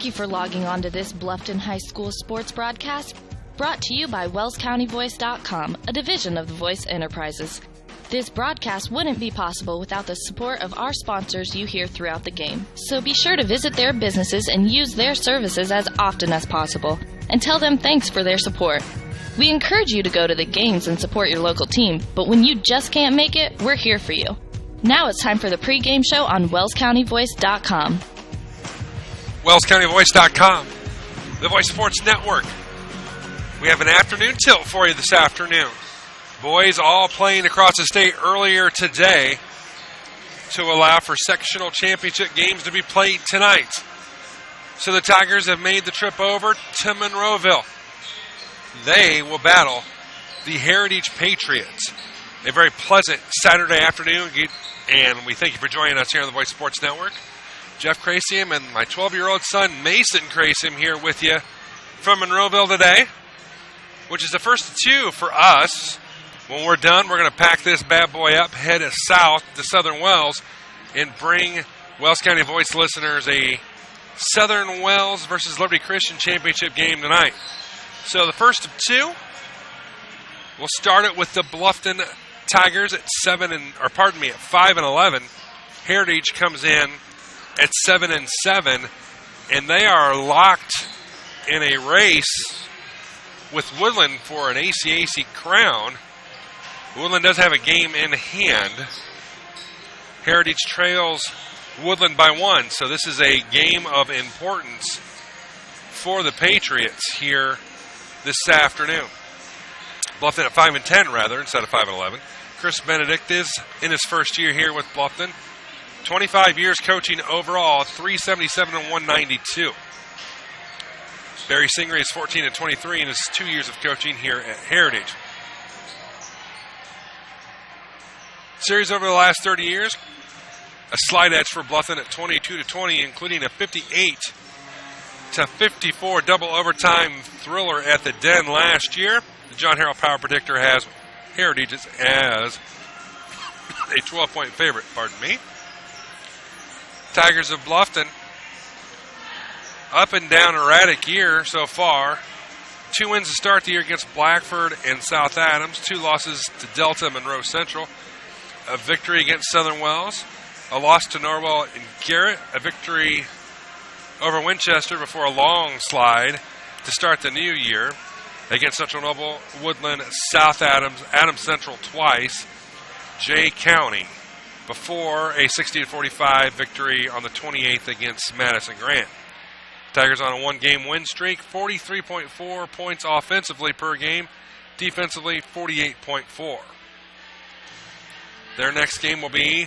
Thank you for logging on to this Bluffton High School sports broadcast, brought to you by WellsCountyVoice.com, a division of the Voice Enterprises. This broadcast wouldn't be possible without the support of our sponsors you hear throughout the game. So be sure to visit their businesses and use their services as often as possible, and tell them thanks for their support. We encourage you to go to the games and support your local team, but when you just can't make it, we're here for you. Now it's time for the pregame show on WellsCountyVoice.com. WellsCountyVoice.com, the Voice Sports Network. We have an afternoon tilt for you this afternoon. Boys all playing across the state earlier today to allow for sectional championship games to be played tonight. So the Tigers have made the trip over to Monroeville. They will battle the Heritage Patriots. A very pleasant Saturday afternoon, and we thank you for joining us here on the Voice Sports Network. Jeff Crasium and my 12-year-old son Mason Crasium here with you from Monroeville today, which is the first two for us. When we're done, we're going to pack this bad boy up, head south to Southern Wells, and bring Wells County Voice listeners a Southern Wells versus Liberty Christian Championship game tonight. So the first of two, we'll start it with the Bluffton Tigers at 5-11. Heritage comes in at 7-7, and they are locked in a race with Woodland for an ACAC crown. Woodland does have a game in hand. Heritage trails Woodland by 1, so this is a game of importance for the Patriots here this afternoon. Bluffton at 5-10 rather, instead of 5-11. Chris Benedict is in his first year here with Bluffton. 25 years coaching overall, 377 and 192. Barry Singer is 14-23 in his 2 years of coaching here at Heritage. Series over the last 30 years, a slight edge for Bluffton at 22-20, including a 58-54 double overtime thriller at the Den last year. The John Harrell Power Predictor has Heritage as a 12-point favorite, pardon me. Tigers of Bluffton, up and down erratic year so far. 2 wins to start the year against Blackford and South Adams. 2 losses to Delta and Monroe Central. A victory against Southern Wells. A loss to Norwell and Garrett. A victory over Winchester before a long slide to start the new year against Central Noble, Woodland, South Adams, Adams Central twice, Jay County, before a 60-45 victory on the 28th against Madison Grant. Tigers on a 1-game win streak, 43.4 points offensively per game, defensively 48.4. Their next game will be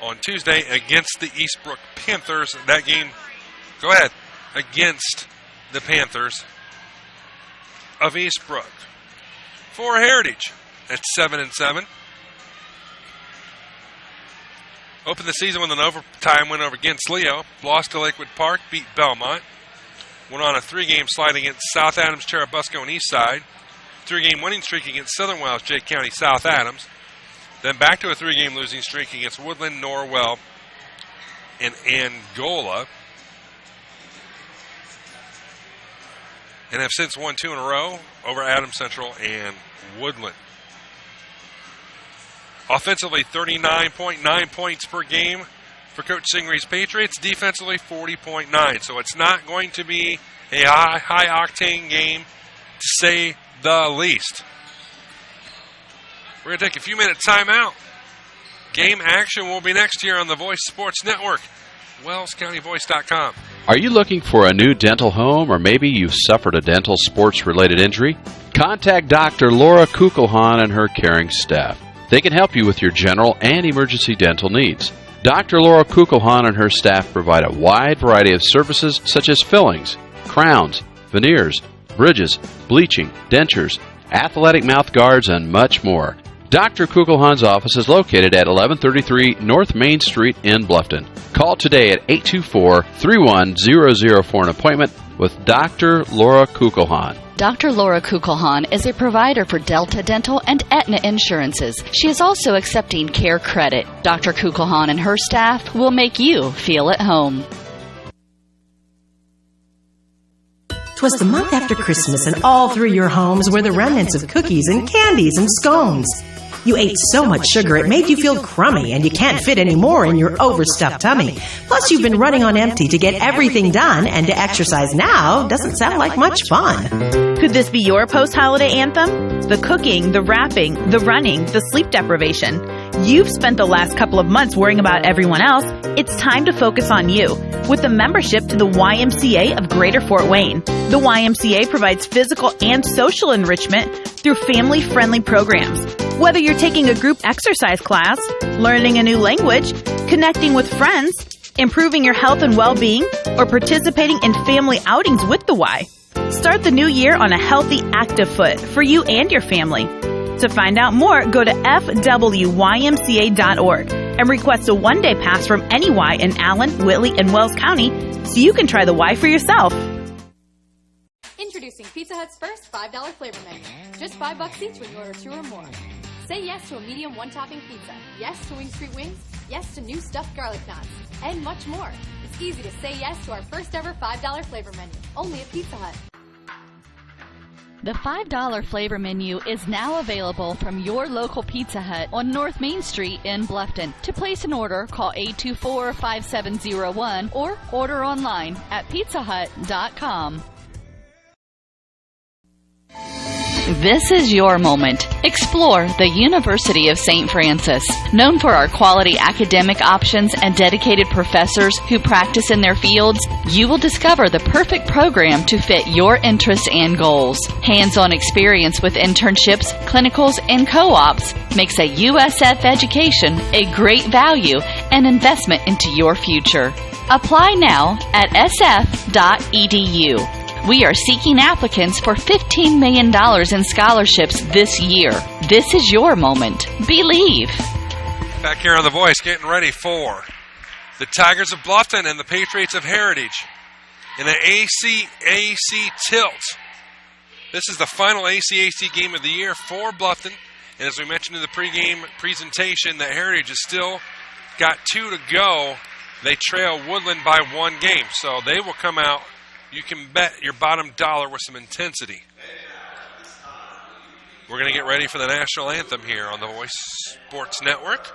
on Tuesday against the Eastbrook Panthers. That game, go ahead, against the Panthers of Eastbrook. For Heritage at 7-7. Opened the season with an overtime win over against Leo. Lost to Lakewood Park, beat Belmont. Went on a 3-game slide against South Adams, Cherubusco, and Eastside. 3-game winning streak against Southern Wells, Jay County, South Adams. Then back to a 3-game losing streak against Woodland, Norwell, and Angola. And have since won 2 in a row over Adams Central and Woodland. Offensively, 39.9 points per game for Coach Singre's Patriots. Defensively, 40.9. So it's not going to be a high-octane game, to say the least. We're going to take a few minute timeout. Game action will be next year on the Voice Sports Network. WellsCountyVoice.com. Are you looking for a new dental home, or maybe you've suffered a dental sports-related injury? Contact Dr. Laura Kugelhahn and her caring staff. They can help you with your general and emergency dental needs. Dr. Laura Kugelhahn and her staff provide a wide variety of services such as fillings, crowns, veneers, bridges, bleaching, dentures, athletic mouth guards, and much more. Dr. Kugelhahn's office is located at 1133 North Main Street in Bluffton. Call today at 824-3100 for an appointment with Dr. Laura Kugelhahn. Dr. Laura Kugelhahn is a provider for Delta Dental and Aetna Insurances. She is also accepting Care Credit. Dr. Kugelhahn and her staff will make you feel at home. 'Twas the month after Christmas, and all through your homes were the remnants of cookies and candies and scones. You ate so much sugar it made you feel crummy, and you can't fit any more in your overstuffed tummy. Plus, you've been running on empty to get everything done, and to exercise now doesn't sound like much fun. Could this be your post-holiday anthem? The cooking, the wrapping, the running, the sleep deprivation. You've spent the last couple of months worrying about everyone else. It's time to focus on you with a membership to the YMCA of Greater Fort Wayne. The YMCA provides physical and social enrichment through family-friendly programs. Whether you're taking a group exercise class, learning a new language, connecting with friends, improving your health and well-being, or participating in family outings with the Y. Start the new year on a healthy, active foot for you and your family. To find out more, go to fwymca.org and request a one-day pass from any Y in Allen, Whitley, and Wells County so you can try the Y for yourself. Introducing Pizza Hut's first $5 flavor menu. Just $5 each when you order 2 or more. Say yes to a medium one-topping pizza. Yes to Wing Street Wings. Yes to new stuffed garlic knots. And much more. It's easy to say yes to our first ever $5 flavor menu. Only at Pizza Hut. The $5 flavor menu is now available from your local Pizza Hut on North Main Street in Bluffton. To place an order, call 824-5701 or order online at pizzahut.com. This is your moment. Explore the University of St. Francis. Known for our quality academic options and dedicated professors who practice in their fields, you will discover the perfect program to fit your interests and goals. Hands-on experience with internships, clinicals, and co-ops makes a USF education a great value and investment into your future. Apply now at sf.edu. We are seeking applicants for $15 million in scholarships this year. This is your moment. Believe. Back here on The Voice, getting ready for the Tigers of Bluffton and the Patriots of Heritage in an ACAC tilt. This is the final ACAC game of the year for Bluffton. And as we mentioned in the pregame presentation, the Heritage has still got 2 to go. They trail Woodland by 1 game, so they will come out. You can bet your bottom dollar with some intensity. We're going to get ready for the national anthem here on the Voice Sports Network.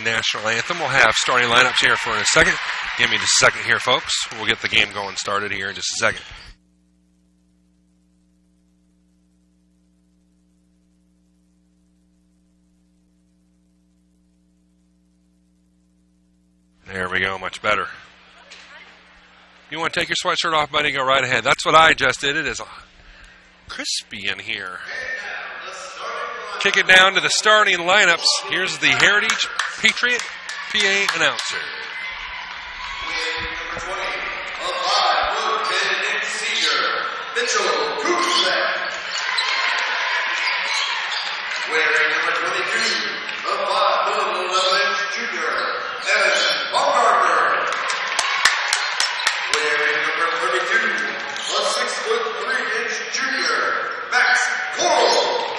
National anthem. We'll have starting lineups here for in a second. Give me just a second here, folks. We'll get the game going started here in just a second. There we go, much better. If you want to take your sweatshirt off, buddy, go right ahead. That's what I just did. It is crispy in here. Kick it down to the starting lineups. Here's the Heritage Patriot PA announcer. Number 20, a 5'10" senior, Mitchell Kuczek. Wearing number 22, a 5'11" junior, Evan Baumgartner. Wearing number 32, a 6'3" junior, Max Coral.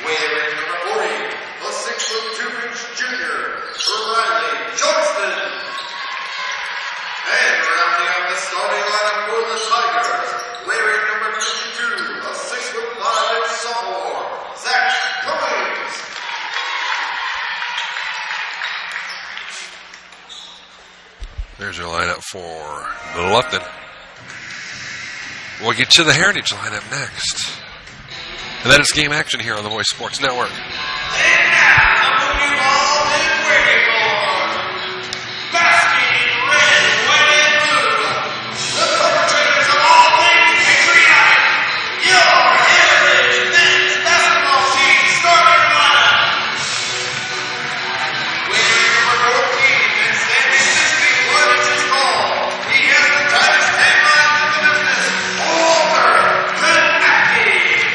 Wearing number 40, a 6'2" junior, Riley Johnston. And rounding out the starting lineup for the Tigers, wearing number 52, a 6'5" sophomore, Zach Cummings. There's your lineup for Bluffton. We'll get to the Heritage lineup next. And that is game action here on the Voice Sports Network. And now, the movie ball is waiting for. Basking in red, white, and blue. The perpetrators of all things patriotic. Your Heritage men's basketball team starting lineup. Wearing number 14 and standing 6 feet 1 inches tall, he has the tightest handline in the business. Walter Kanapke.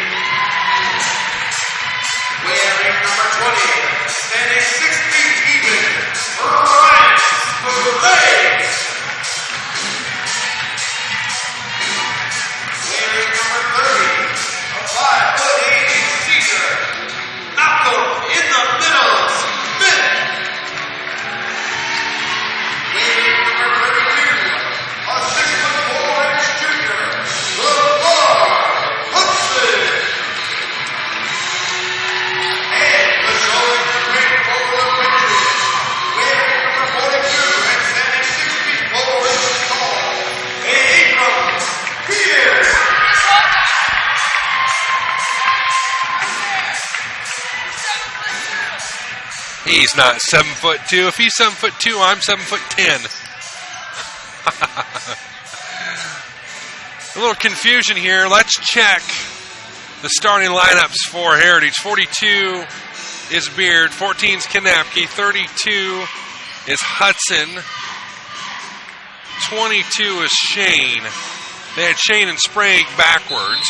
Wearing number 20, standing 6 feet even, Ryan Boulet. Wearing number 30, a 5'8" senior, Malcolm in the middle, Smith. Wearing number 32, a 6'4" junior, LeVar Hudson. And patrolling the ring for the Patriots, wearing number 42 and standing 6 feet 4 inches tall, Abrams Pierce. He's not 7'2". If he's 7'2", I'm 7'10". A little confusion here. Let's check the starting lineups for Heritage. 42 is Beard, 14 is Kanapke, 32 is Hudson, 22 is Shane. They had Shane and Sprague backwards.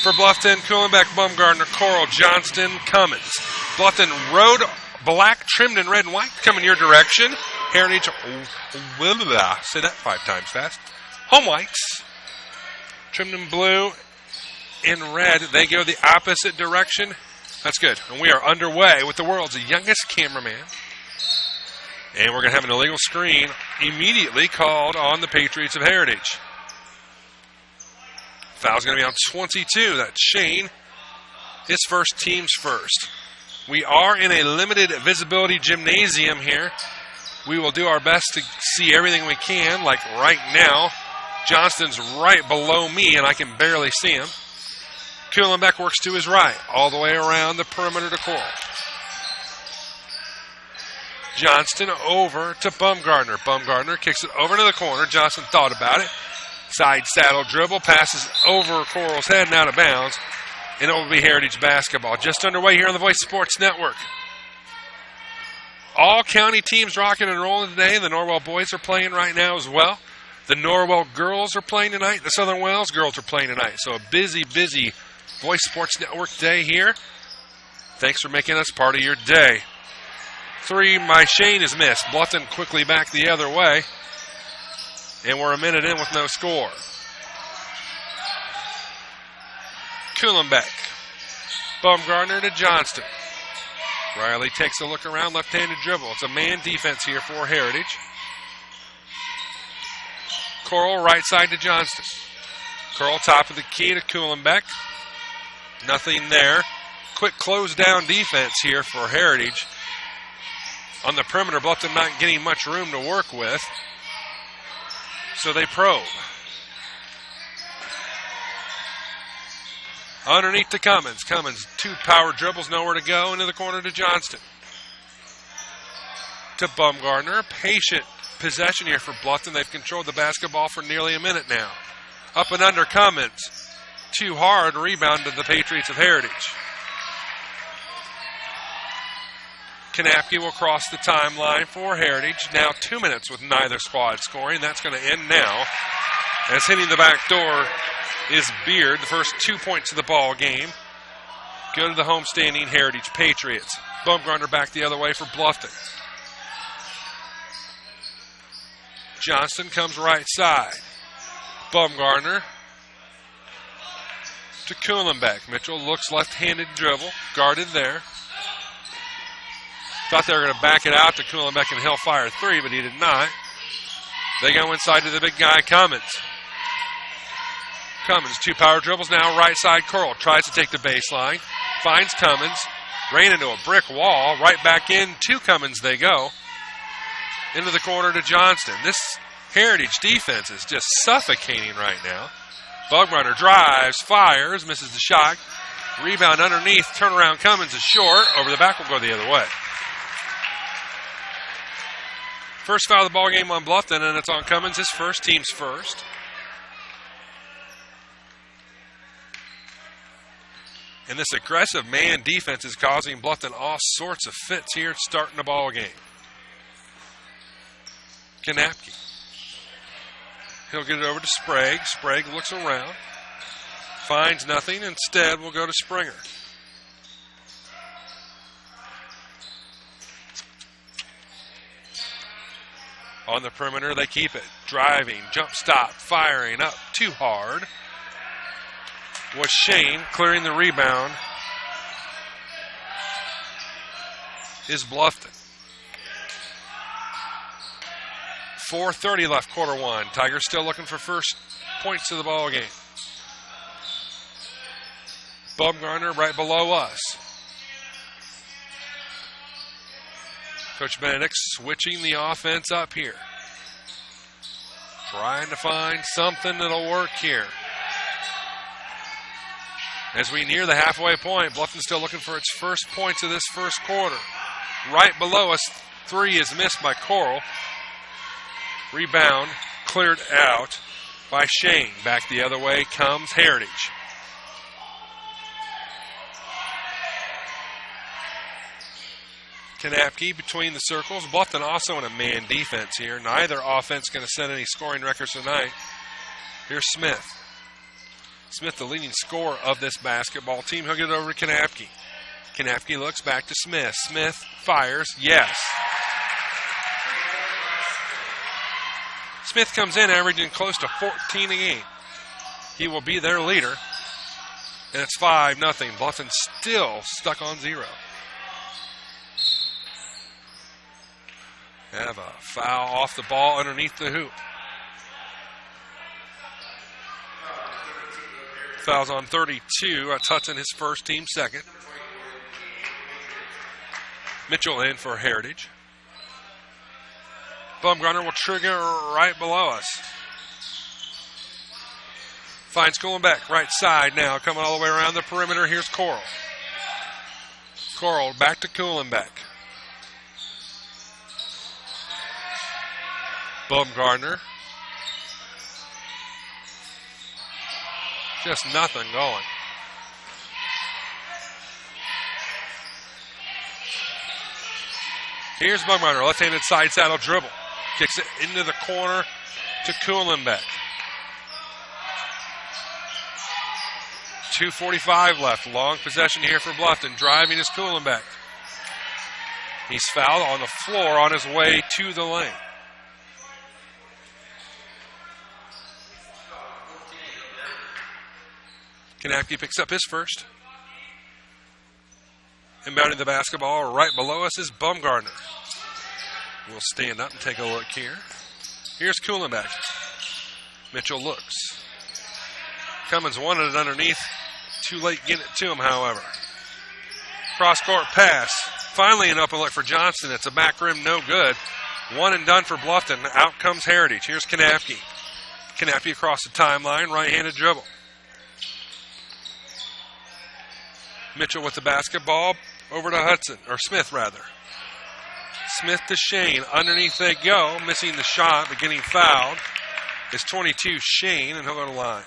For Bluffton, Kuhlenbeck, Bumgardner, Coral, Johnston, Cummins. Bluffton Road black, trimmed in red and white, coming your direction. Heritage, say that 5 times fast. Home whites, trimmed in blue and red. They go the opposite direction. That's good. And we are underway with the world's youngest cameraman. And we're going to have an illegal screen immediately called on the Patriots of Heritage. Foul's going to be on 22. That's Shane. His first, team's first. We are in a limited visibility gymnasium here. We will do our best to see everything we can, like right now. Johnston's right below me, and I can barely see him. Kuhlenbeck works to his right, all the way around the perimeter to Coral. Johnston over to Bumgardner. Bumgardner kicks it over to the corner. Johnston thought about it. Side saddle dribble, passes over Coral's head and out of bounds. And it will be Heritage basketball. Just underway here on the Voice Sports Network. All county teams rocking and rolling today. The Norwell boys are playing right now as well. The Norwell girls are playing tonight. The Southern Wales girls are playing tonight. So a busy, busy Voice Sports Network day here. Thanks for making us part of your day. 3 by Shane is missed. Bluffton quickly back the other way. And we're a minute in with no score. Kuhlenbeck. Bumgardner to Johnston. Riley takes a look around, left-handed dribble. It's a man defense here for Heritage. Coral right side to Johnston. Coral top of the key to Kuhlenbeck. Nothing there. Quick close down defense here for Heritage. On the perimeter, Bluffton not getting much room to work with. So they probe. Underneath to Cummins. Cummins, 2 power dribbles, nowhere to go. Into the corner to Johnston. To Bumgardner. Patient possession here for Bluffton. They've controlled the basketball for nearly a minute now. Up and under Cummins. Too hard. Rebound to the Patriots of Heritage. Kanapke will cross the timeline for Heritage. Now 2 minutes with neither squad scoring. That's going to end now. As hitting the back door is Beard. The first 2 points of the ball game go to the homestanding Heritage Patriots. Bumgardner back the other way for Bluffton. Johnston comes right side. Bumgardner to Kuhlenbeck. Mitchell looks left-handed dribble. Guarded there. Thought they were going to back it out to Kuhlenbeck and Hellfire 3, but he did not. They go inside to the big guy, Cummins. Cummins, 2 power dribbles now, right side curl. Tries to take the baseline. Finds Cummins. Ran into a brick wall. Right back in to Cummins they go. Into the corner to Johnston. This Heritage defense is just suffocating right now. Bugbrunner drives, fires, misses the shot. Rebound underneath, turnaround Cummins is short. Over the back will go the other way. First foul of the ball game on Bluffton, and it's on Cummins, his first, team's first. And this aggressive man defense is causing Bluffton all sorts of fits here starting the ball game. Kanapke. He'll get it over to Sprague. Sprague looks around. Finds nothing. Instead, we'll go to Springer. On the perimeter, they keep it. Driving, jump stop, firing up too hard. Was Shane clearing the rebound. Is Bluffton. 4:30 left, quarter one. Tigers still looking for first points of the ball game. Bumgarner right below us. Coach Benedict switching the offense up here. Trying to find something that'll work here. As we near the halfway point, Bluffton still looking for its first points of this first quarter. Right below us, 3 is missed by Coral. Rebound cleared out by Shane. Back the other way comes Heritage. Kanapke between the circles. Bluffton also in a man defense here. Neither offense going to set any scoring records tonight. Here's Smith. Smith, the leading scorer of this basketball team. He'll get it over to Kanapke. Kanapke looks back to Smith. Smith fires. Yes. Smith comes in averaging close to 14 a game. He will be their leader. And it's 5-0. Bluffton still stuck on 0. Have a foul off the ball underneath the hoop. Foul's on 32. That's Hudson, his first, team second. Mitchell in for Heritage. Bumgarner will trigger right below us. Finds Kuhlenbeck, right side now, coming all the way around the perimeter. Here's Coral. Coral back to Kuhlenbeck. Bumgarner. Just nothing going. Here's Bumgarner, left-handed side saddle dribble. Kicks it into the corner to Kuhlenbeck. 2:45 left. Long possession here for Bluffton. Driving is Kuhlenbeck. He's fouled on the floor on his way to the lane. Kanapke picks up his first. Inbounding the basketball right below us is Bumgarner. We'll stand up and take a look here. Here's Kuhlenbeck. Mitchell looks. Cummins wanted it underneath. Too late getting it to him, however. Cross-court pass. Finally an open look for Johnston. It's a back rim, no good. One and done for Bluffton. Out comes Heritage. Here's Kanapke. Kanapke across the timeline, right-handed dribble. Mitchell with the basketball. Over to Hudson, or Smith rather. Smith to Shane. Underneath they go. Missing the shot, but getting fouled is 22 Shane, and he'll go to line.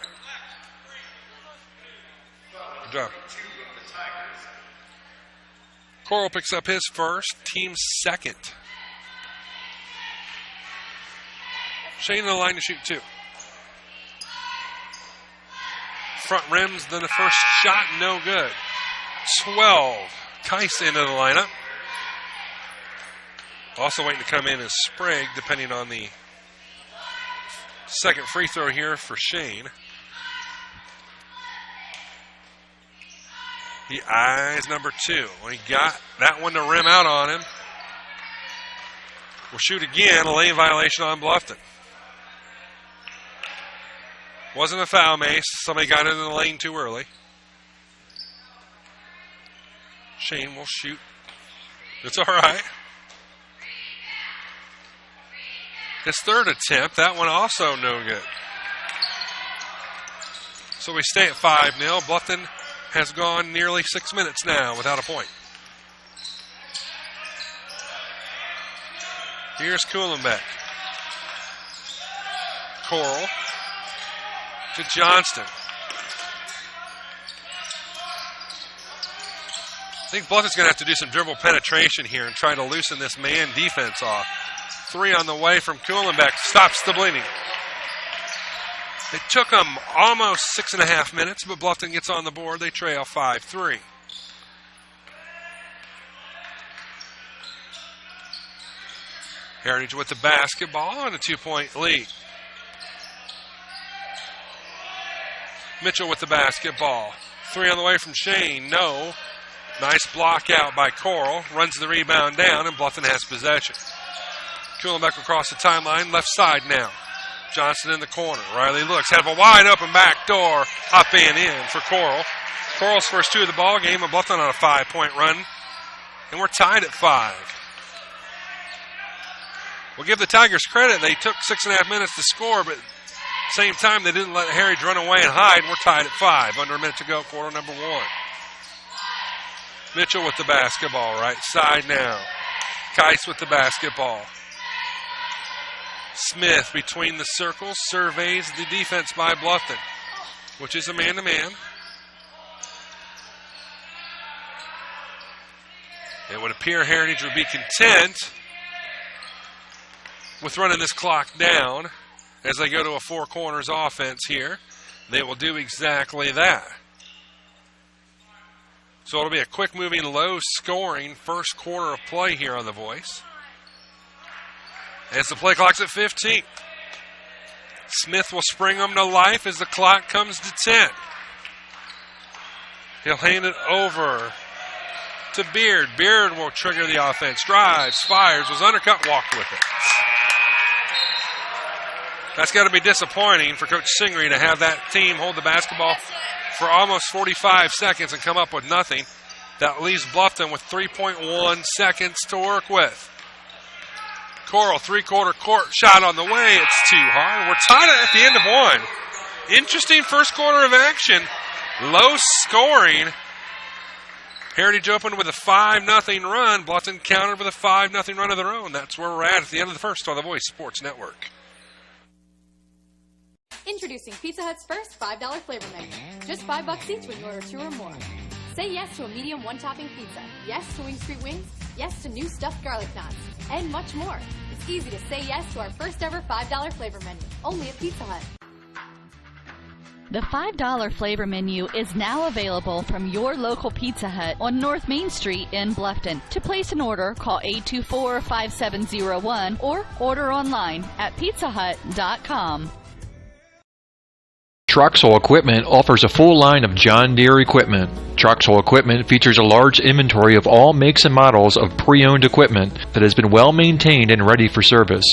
Good job. Coral picks up his first, team second. Shane in the line to shoot 2. Front rims, then the first shot, no good. 12. Tice into the lineup. Also waiting to come in is Sprague, depending on the second free throw here for Shane. He eyes number 2. When he got that one to rim out on him, will shoot again, a lane violation on Bluffton. Wasn't a foul, Mace. Somebody got into the lane too early. Shane will shoot. It's all right. His third attempt, that one also no good. So we stay at 5-0. Bluffton has gone nearly 6 minutes now without a point. Here's Kuhlenbeck. Coral to Johnston. I think Bluffton's going to have to do some dribble penetration here and try to loosen this man defense off. 3 on the way from Kuhlenbeck. Stops the bleeding. It took them almost 6.5 minutes, but Bluffton gets on the board. They trail 5-3. Heritage with the basketball and a 2-point lead. Mitchell with the basketball. 3 on the way from Shane. No. Nice block out by Coral. Runs the rebound down, and Bluffton has possession. Kuhlenbeck across the timeline. Left side now. Johnson in the corner. Riley looks. Have a wide open back door. Up and in for Coral. Coral's first 2 of the ball game, and Bluffton on a 5-point run. And we're tied at 5. We'll give the Tigers credit. They took 6.5 minutes to score, but same time, they didn't let Heritage run away and hide. We're tied at 5. Under a minute to go, quarter number 1. Mitchell with the basketball, right side now. Keiss with the basketball. Smith between the circles surveys the defense by Bluffton, which is a man-to-man. It would appear Heritage would be content with running this clock down as they go to a 4 corners offense here. They will do exactly that. So it'll be a quick-moving, low-scoring first quarter of play here on The Voice. As the play clock's at 15. Smith will spring them to life as the clock comes to 10. He'll hand it over to Beard. Beard will trigger the offense. Drives, fires, was undercut, walked with it. That's got to be disappointing for Coach Singry to have that team hold the basketball for almost 45 seconds and come up with nothing. That leaves Bluffton with 3.1 seconds to work with. Coral, 3-quarter court shot on the way. It's too hard. We're tied at the end of 1. Interesting first quarter of action. Low scoring. Heritage opened with a 5-0 run. Bluffton countered with a 5-0 run of their own. That's where we're at the end of the first on the Voice Sports Network. Introducing Pizza Hut's first $5 flavor menu. Just $5 each when you order 2 or more. Say yes to a medium 1-topping pizza. Yes to Wing Street Wings. Yes to new stuffed garlic knots. And much more. It's easy to say yes to our first ever $5 flavor menu. Only at Pizza Hut. The $5 flavor menu is now available from your local Pizza Hut on North Main Street in Bluffton. To place an order, call 824-5701 or order online at pizzahut.com. Troxel Equipment offers a full line of John Deere equipment. Troxel Equipment features a large inventory of all makes and models of pre-owned equipment that has been well maintained and ready for service.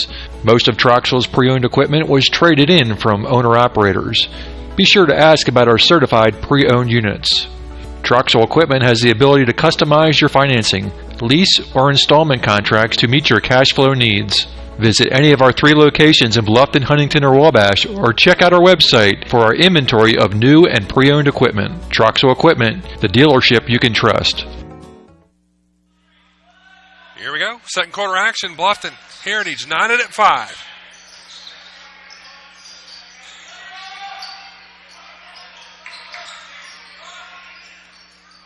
Most of Troxel's pre-owned equipment was traded in from owner-operators. Be sure to ask about our certified pre-owned units. Troxel Equipment has the ability to customize your financing, lease, or installment contracts to meet your cash flow needs. Visit any of our 3 locations in Bluffton, Huntington, or Wabash, or check out our website for our inventory of new and pre-owned equipment. Troxel Equipment, the dealership you can trust. Here we go. Second quarter action. Bluffton Heritage knotted at 5.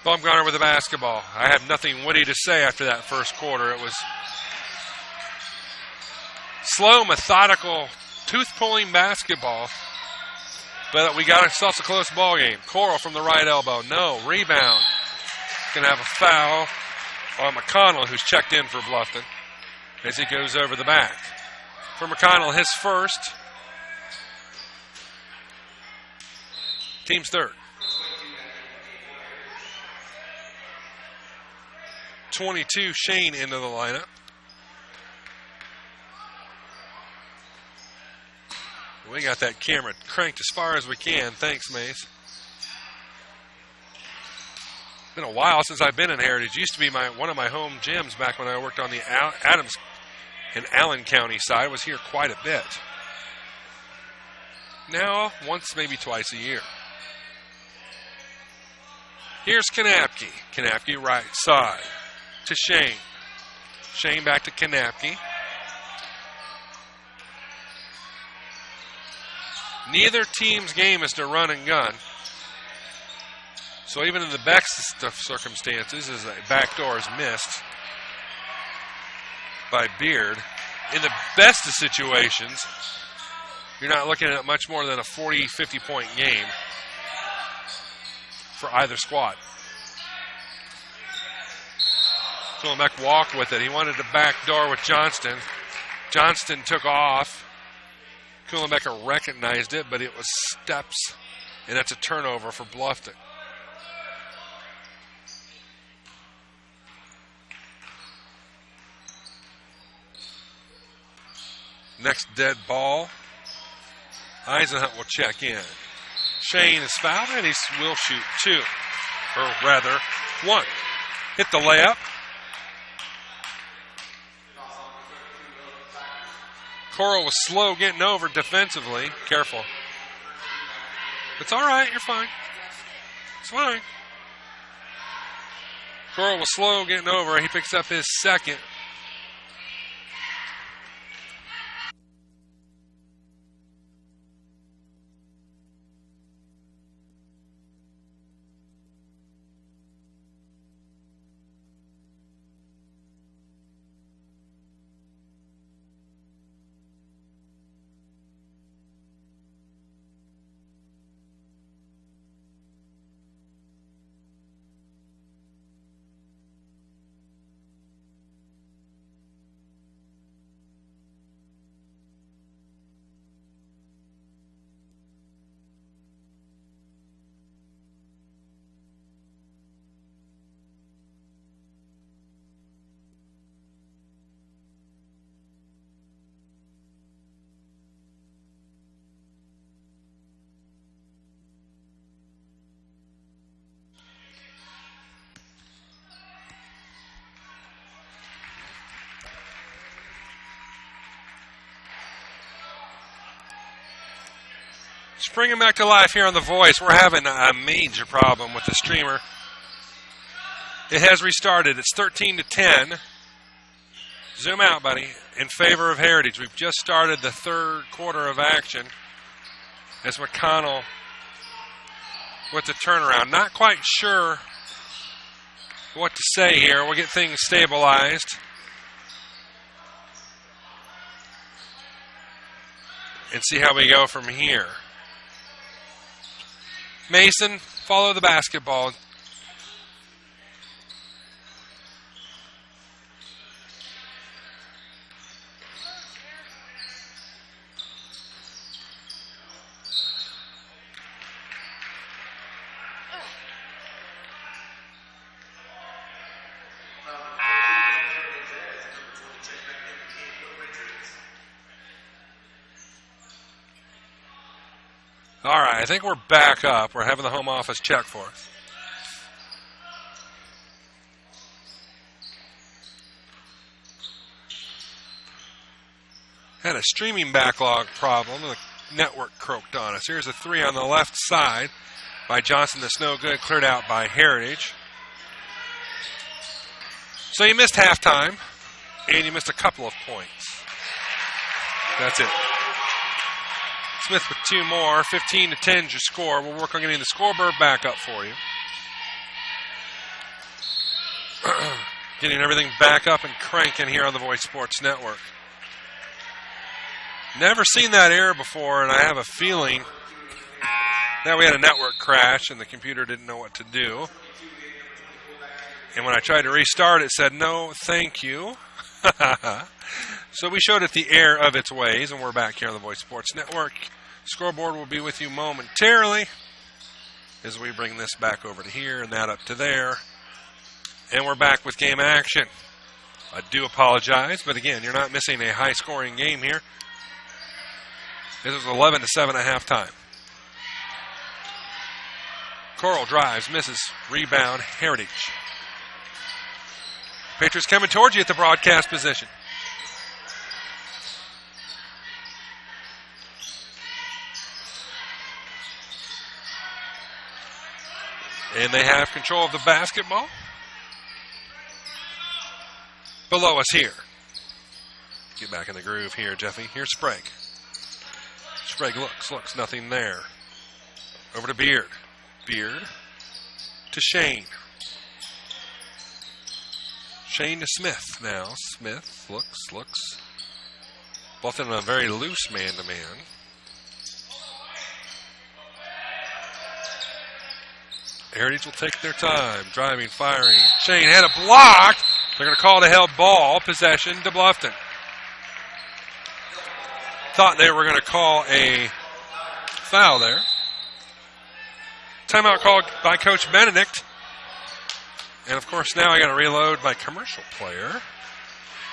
Baumgartner with the basketball. I have nothing witty to say after that first quarter. It was slow, methodical, tooth-pulling basketball. But we got ourselves a close ball game. Coral from the right elbow. No. Rebound. Going to have a foul on McConnell, who's checked in for Bluffton, as he goes over the back. For McConnell, his first. Team's third. 22, Shane into the lineup. We got that camera cranked as far as we can. Thanks, Mace. It's been a while since I've been in Heritage. It used to be one of my home gyms back when I worked on the Adams and Allen County side. I was here quite a bit. Now, once, maybe twice a year. Here's Kanapke. Kanapke right side to Shane. Shane back to Kanapke. Neither team's game is to run and gun. So even in the best of circumstances, as a backdoor is missed by Beard, in the best of situations, you're not looking at much more than a 40, 50-point game for either squad. Kulimek walked with it. He wanted to backdoor with Johnston. Johnston took off. Kulimek recognized it, but it was steps, and that's a turnover for Bluffton. Next dead ball. Eisenhunt will check in. Shane is fouled, and he will shoot two. Or rather, one. Hit the layup. Coral was slow getting over defensively. Careful. It's all right. You're fine. It's fine. Coral was slow getting over. He picks up his second. Bringing back to life here on The Voice. We're having a major problem with the streamer. It has restarted. It's 13-10. Zoom out, buddy, in favor of Heritage. We've just started the third quarter of action as McConnell with the turnaround. Not quite sure what to say here. We'll get things stabilized. And see how we go from here. Mason, follow the basketball. All right, I think we're back up. We're having the home office check for us. Had a streaming backlog problem. The network croaked on us. Here's a three on the left side by Johnson. That's no good. Cleared out by Heritage. So you missed halftime, and you missed a couple of points. That's it. Smith with two more. 15-10 is your score. We'll work on getting the scoreboard back up for you. Getting everything back up and cranking here on the Voice Sports Network. Never seen that error before, and I have a feeling that we had a network crash and the computer didn't know what to do. And when I tried to restart, it said, no, thank you. So we showed it the error of its ways, and we're back here on the Voice Sports Network. Scoreboard will be with you momentarily as we bring this back over to here and that up to there. And we're back with game action. I do apologize, but again, you're not missing a high-scoring game here. It was 11-7 at halftime. Coral drives, misses, rebound, Heritage. Patriots coming towards you at the broadcast position. And they have control of the basketball. Below us here. Get back in the groove here, Jeffy. Here's Sprague. Sprague looks, nothing there. Over to Beard. Beard to Shane. Shane to Smith now. Smith looks. Bluffton in a very loose man-to-man. Heritage will take their time. Driving, firing. Shane had a block. They're going to call the held ball. Possession to Bluffton. Thought they were going to call a foul there. Timeout called by Coach Benedict. And, of course, now I got to reload my commercial player.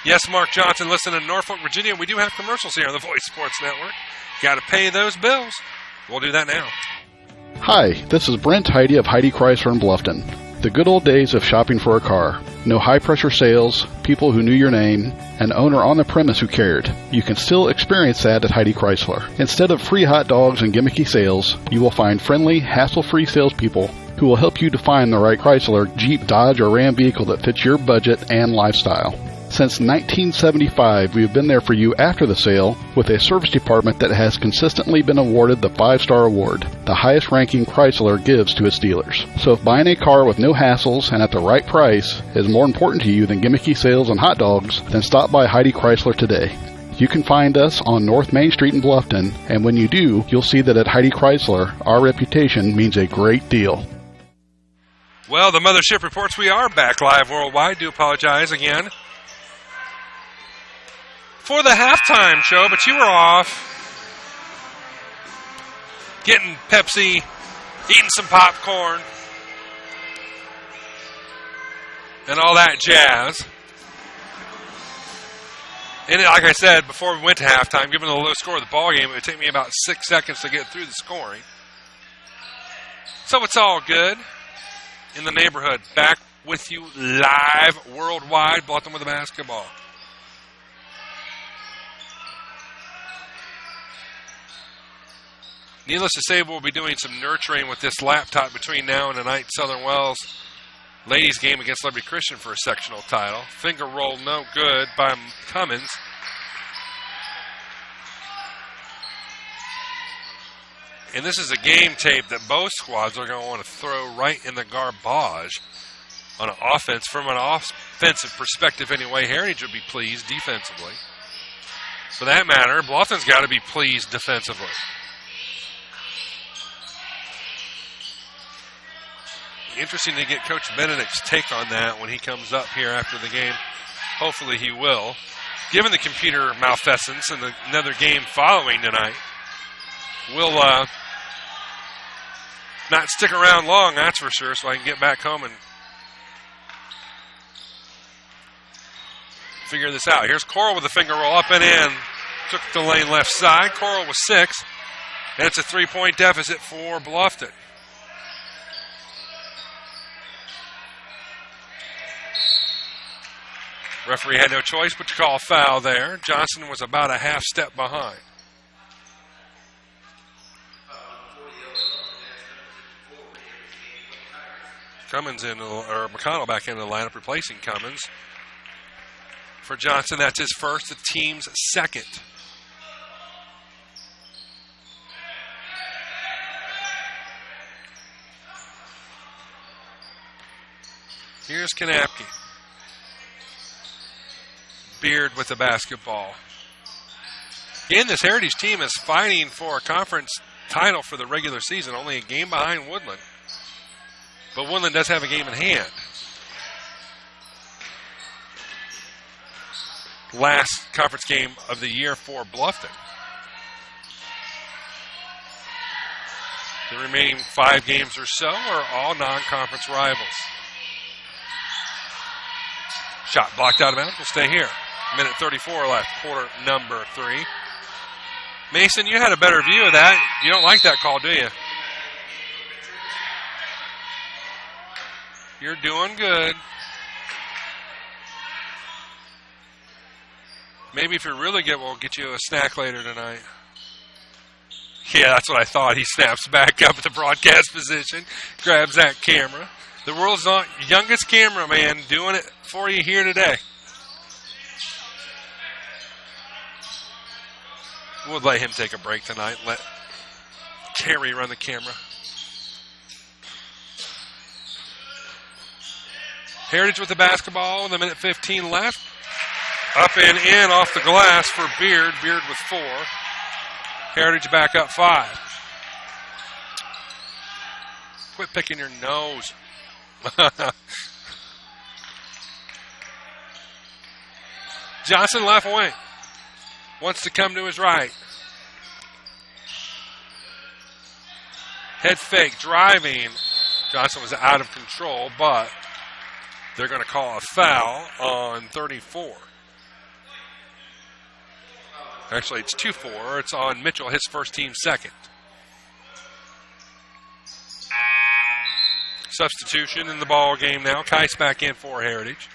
Yes, Mark Johnson, listen in Norfolk, Virginia. We do have commercials here on the Voice Sports Network. Got to pay those bills. We'll do that now. Hi, this is Brent Heidi of Heidi Chrysler in Bluffton. The good old days of shopping for a car. No high-pressure sales, people who knew your name, an owner on the premise who cared. You can still experience that at Heidi Chrysler. Instead of free hot dogs and gimmicky sales, you will find friendly, hassle-free salespeople who will help you define the right Chrysler, Jeep, Dodge, or Ram vehicle that fits your budget and lifestyle. Since 1975, we have been there for you after the sale with a service department that has consistently been awarded the 5-star award, the highest ranking Chrysler gives to its dealers. So if buying a car with no hassles and at the right price is more important to you than gimmicky sales and hot dogs, then stop by Heidi Chrysler today. You can find us on North Main Street in Bluffton, and when you do, you'll see that at Heidi Chrysler, our reputation means a great deal. Well, the mothership reports we are back live worldwide. Do apologize again for the halftime show, but you were off getting Pepsi, eating some popcorn, and all that jazz. And like I said, before we went to halftime, given the low score of the ball game, it would take me about 6 seconds to get through the scoring. So it's all good in the neighborhood. Back with you live worldwide. Bluffton with the basketball. Needless to say, we'll be doing some nurturing with this laptop between now and tonight. Southern Wells ladies game against Liberty Christian for a sectional title. Finger roll no good by Cummins. And this is a game tape that both squads are going to want to throw right in the garbage on an offense. From an offensive perspective anyway, Heritage would be pleased defensively. For that matter, Bluffton's got to be pleased defensively. Interesting to get Coach Benedict's take on that when he comes up here after the game. Hopefully he will. Given the computer malfeasance and another game following tonight, we'll not stick around long, that's for sure, so I can get back home and figure this out. Here's Coral with a finger roll up and in. Took the lane left side. Coral with 6. And it's a 3-point deficit for Bluffton. Referee had no choice but to call a foul there. Johnson was about a half step behind. Cummins or McConnell back into the lineup, replacing Cummins. For Johnson, that's his first, the team's second. Here's Kanapke. Beard with the basketball. Again, this Heritage team is fighting for a conference title for the regular season, only a game behind Woodland. But Woodland does have a game in hand. Last conference game of the year for Bluffton. The remaining 5 games or so are all non-conference rivals. Shot blocked out of bounds. We'll stay here. Minute 34 left, quarter number 3. Mason, you had a better view of that. You don't like that call, do you? You're doing good. Maybe if you're really good, we'll get you a snack later tonight. Yeah, that's what I thought. He snaps back up at the broadcast position, grabs that camera. The world's youngest cameraman doing it for you here today. We'll let him take a break tonight. Let Terry run the camera. Heritage with the basketball with a minute 15 left. Up and in off the glass for Beard. Beard with 4. Heritage back up 5. Quit picking your nose. Johnson left wing. Wants to come to his right. Head fake, driving. Johnson was out of control, but they're going to call a foul on 34. Actually, it's 2-4. It's on Mitchell, his first team second. Substitution in the ball game now. Keiss back in for Heritage.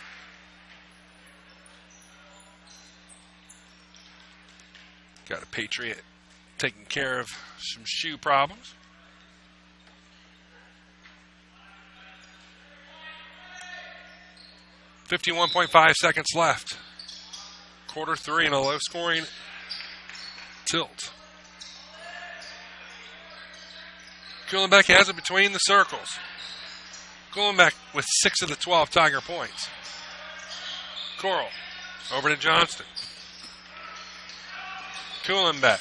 Got a Patriot taking care of some shoe problems. .5 seconds left. Quarter 3 in a low-scoring tilt. Kuhlenbeck has it between the circles. Kuhlenbeck with 6 of the 12 Tiger points. Coral over to Johnston. Kuhlenbeck.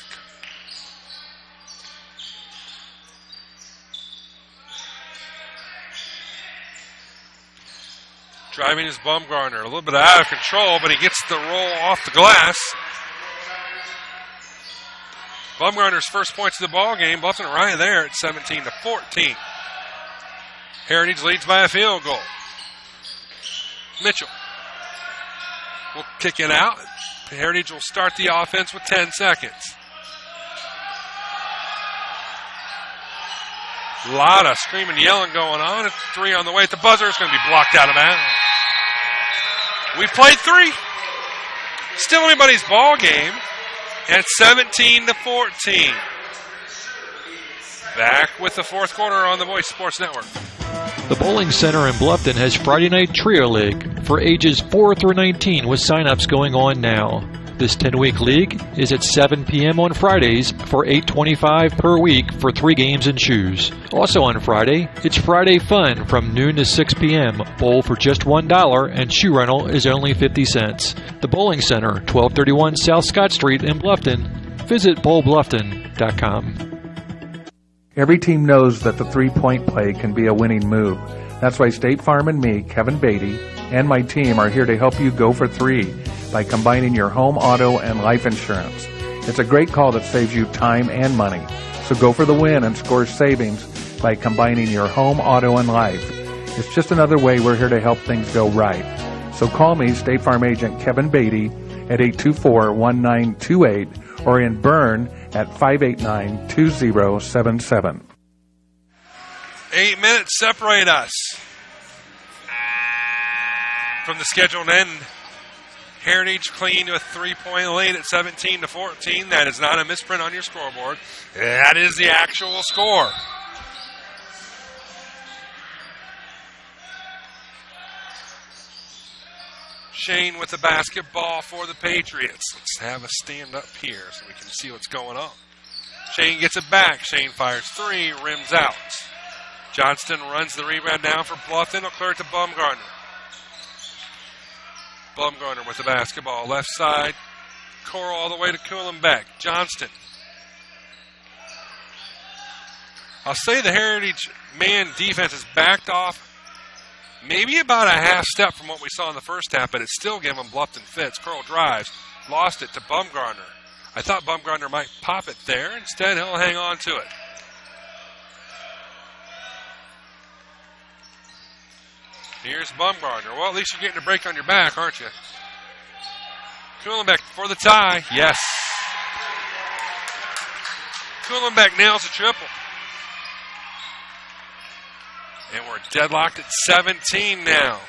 Driving his Bumgarner. A little bit out of control, but he gets the roll off the glass. Bumgarner's first points of the ball game. Bluffton right there at 17-14. Heritage leads by a field goal. Mitchell will kick it out. Heritage will start the offense with 10 seconds. A lot of screaming, yelling going on. 3 on the way at the buzzer. It's going to be blocked out of bounds. We've played 3. Still anybody's ball game at 17-14. Back with the fourth quarter on the Voice Sports Network. The Bowling Center in Bluffton has Friday Night Trio League for ages 4 through 19 with sign-ups going on now. This 10-week league is at 7 p.m. on Fridays for $8.25 per week for 3 games and shoes. Also on Friday, it's Friday Fun from noon to 6 p.m. Bowl for just $1 and shoe rental is only 50 cents. The Bowling Center, 1231 South Scott Street in Bluffton. Visit bowlbluffton.com. Every team knows that the three-point play can be a winning move. That's why State Farm and me, Kevin Beatty, and my team are here to help you go for 3 by combining your home, auto, and life insurance. It's a great call that saves you time and money. So go for the win and score savings by combining your home, auto, and life. It's just another way we're here to help things go right. So call me, State Farm Agent Kevin Beatty, at 824-1928 or in Bern at 589-2077. 8 minutes separate us from the scheduled end. Heritage clean to a 3-point lead at 17-14. That is not a misprint on your scoreboard. That is the actual score. Shane with the basketball for the Patriots. Let's have a stand up here so we can see what's going on. Shane gets it back. Shane fires 3, rims out. Johnston runs the rebound down for Bluffton. He'll clear it to Bumgarner. Bumgarner with the basketball. Left side. Coral all the way to Kuhlenbeck. Johnston. I'll say the Heritage man defense has backed off maybe about a half step from what we saw in the first half, but it's still giving Bluffton fits. Coral drives. Lost it to Bumgarner. I thought Bumgarner might pop it there. Instead, he'll hang on to it. Here's Bumgarner. Well, at least you're getting a break on your back, aren't you? Kuhlenbeck for the tie. Yes. Kuhlenbeck nails a triple. And we're deadlocked at 17 now.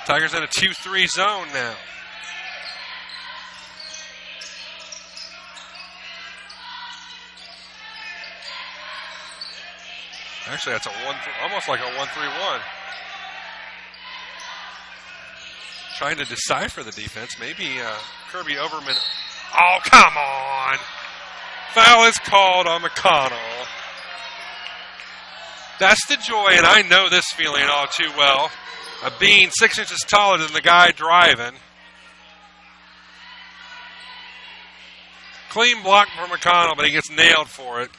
Tigers in a 2-3 zone now. Actually, that's almost like a 1-3-1. Trying to decipher the defense. Maybe Kirby Overman. Oh, come on. Foul is called on McConnell. That's the joy, and I know this feeling all too well, of being 6 inches taller than the guy driving. Clean block for McConnell, but he gets nailed for it.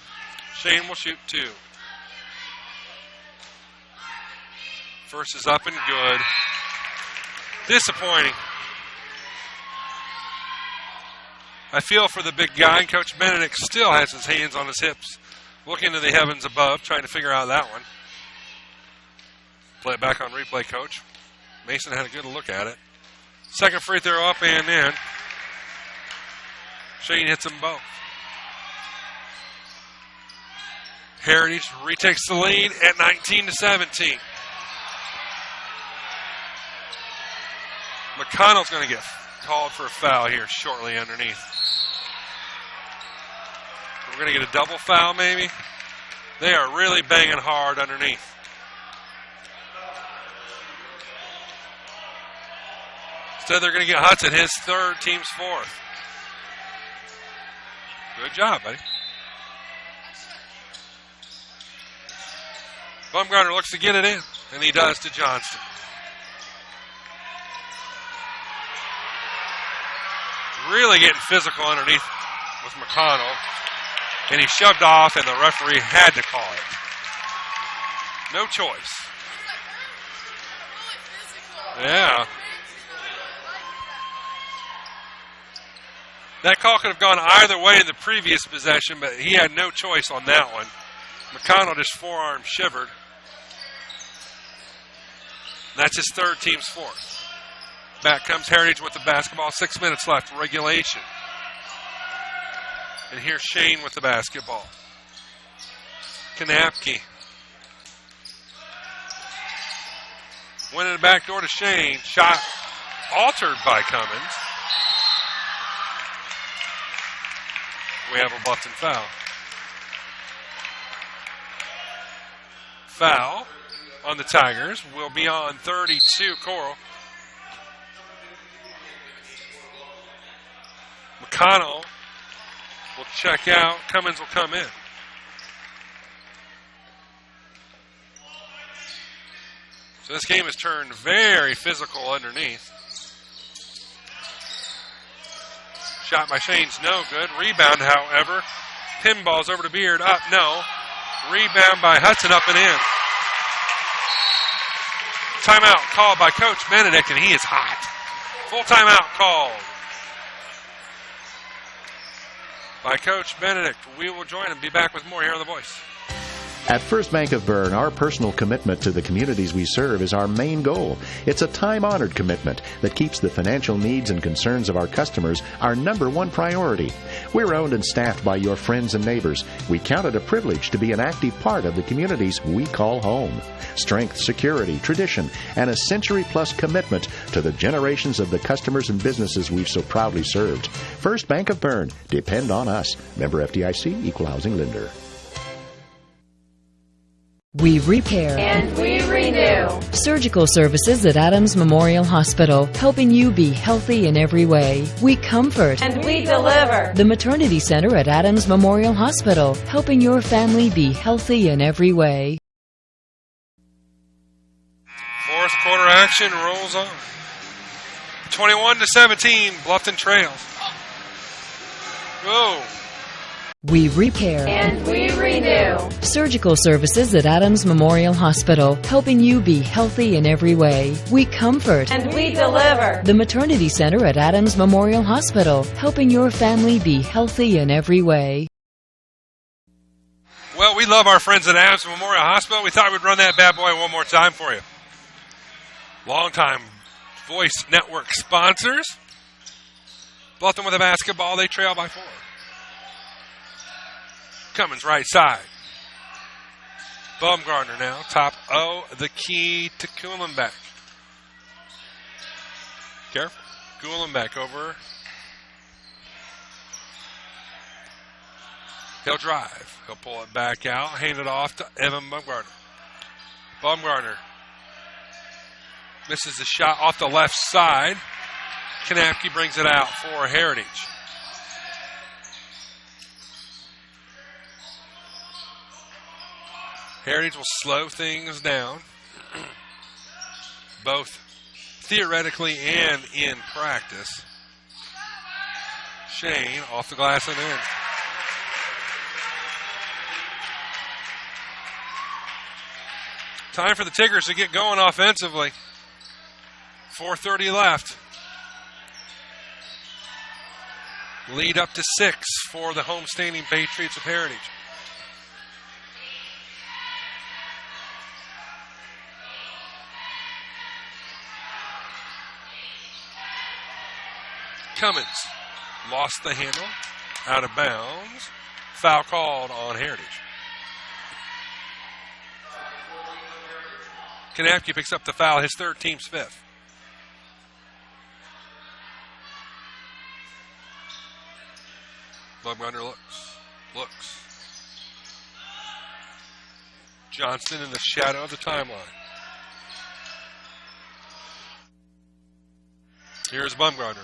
Shane will shoot 2. First is up and good. Disappointing. I feel for the big guy, and Coach Benedict still has his hands on his hips, looking to the heavens above, trying to figure out that one. Play it back on replay, Coach. Mason had a good look at it. Second free throw up and in. Shane hits them both. Heritage retakes the lead at 19-17. McConnell's going to get called for a foul here shortly underneath. We're going to get a double foul maybe. They are really banging hard underneath. Instead they're going to get Hudson, his third, team's fourth. Good job, buddy. Bumgarner looks to get it in, and he does to Johnston. Really getting physical underneath with McConnell. And he shoved off, and the referee had to call it. No choice. Yeah. That call could have gone either way in the previous possession, but he had no choice on that one. McConnell just forearm shivered. That's his third, team's fourth. Back comes Heritage with the basketball. 6 minutes left, regulation. And here's Shane with the basketball. Kanapke. Went in the back door to Shane. Shot altered by Cummins. We have a Bluffton foul. Foul on the Tigers. Will be on 32, Coral. McConnell will check out. Cummins will come in. So this game has turned very physical underneath. Shot by Shane's no good. Rebound, however. Pinballs over to Beard. Up, no. Rebound by Hudson, up and in. Timeout called by Coach Benedict, and he is hot. Full timeout called by Coach Benedict. We will join and be back with more here on The Voice. At First Bank of Bern, our personal commitment to the communities we serve is our main goal. It's a time-honored commitment that keeps the financial needs and concerns of our customers our number one priority. We're owned and staffed by your friends and neighbors. We count it a privilege to be an active part of the communities we call home. Strength, security, tradition, and a century-plus commitment to the generations of the customers and businesses we've so proudly served. First Bank of Bern. Depend on us. Member FDIC, Equal Housing Lender. We repair and we renew. Surgical services at Adams Memorial Hospital, helping you be healthy in every way. We comfort and we deliver. The Maternity Center at Adams Memorial Hospital, helping your family be healthy in every way. Fourth quarter action rolls on. 21-17, Bluffton trails. Whoa. We repair and we renew. Surgical services at Adams Memorial Hospital, helping you be healthy in every way. We comfort and we deliver. The Maternity Center at Adams Memorial Hospital, helping your family be healthy in every way. Well, we love our friends at Adams Memorial Hospital. We thought we'd run that bad boy one more time for you. Longtime Voice Network sponsors. Bluffton with a basketball. They trail by 4. Cummins right side. Baumgartner now. Top of the key to Kuhlenbeck. Careful. Kuhlenbeck over. He'll drive. He'll pull it back out. Hand it off to Evan Baumgartner. Baumgartner misses the shot off the left side. Kanapke brings it out for Heritage. Heritage will slow things down, both theoretically and in practice. Shane off the glass and in. Time for the Tigers to get going offensively. 4:30 left. Lead up to 6 for the homestanding Patriots of Heritage. Cummins lost the handle, out of bounds. Foul called on Heritage. Kanapke picks up the foul, his third, team's 5th. Baumgartner looks. Johnston in the shadow of the timeline. Here's Baumgartner.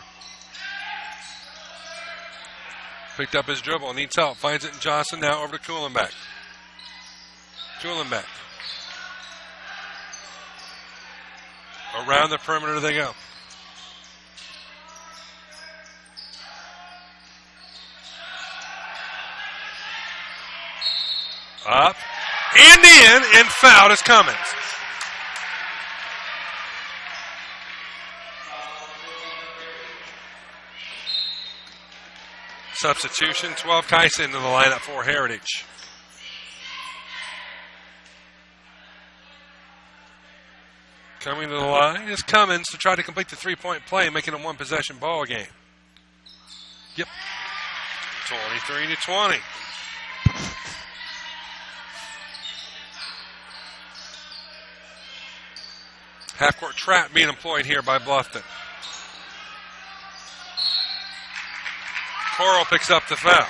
Picked up his dribble, needs help, finds it in Johnson, now over to Kuhlenbeck. Kuhlenbeck. Around the perimeter they go. Up and in, and fouled is Cummins. Substitution, 12 Kyson in the lineup for Heritage. Coming to the line is Cummins to try to complete the three-point play, making a one-possession ball game. Yep. 23-20. Half-court trap being employed here by Bluffton. Coral picks up the foul.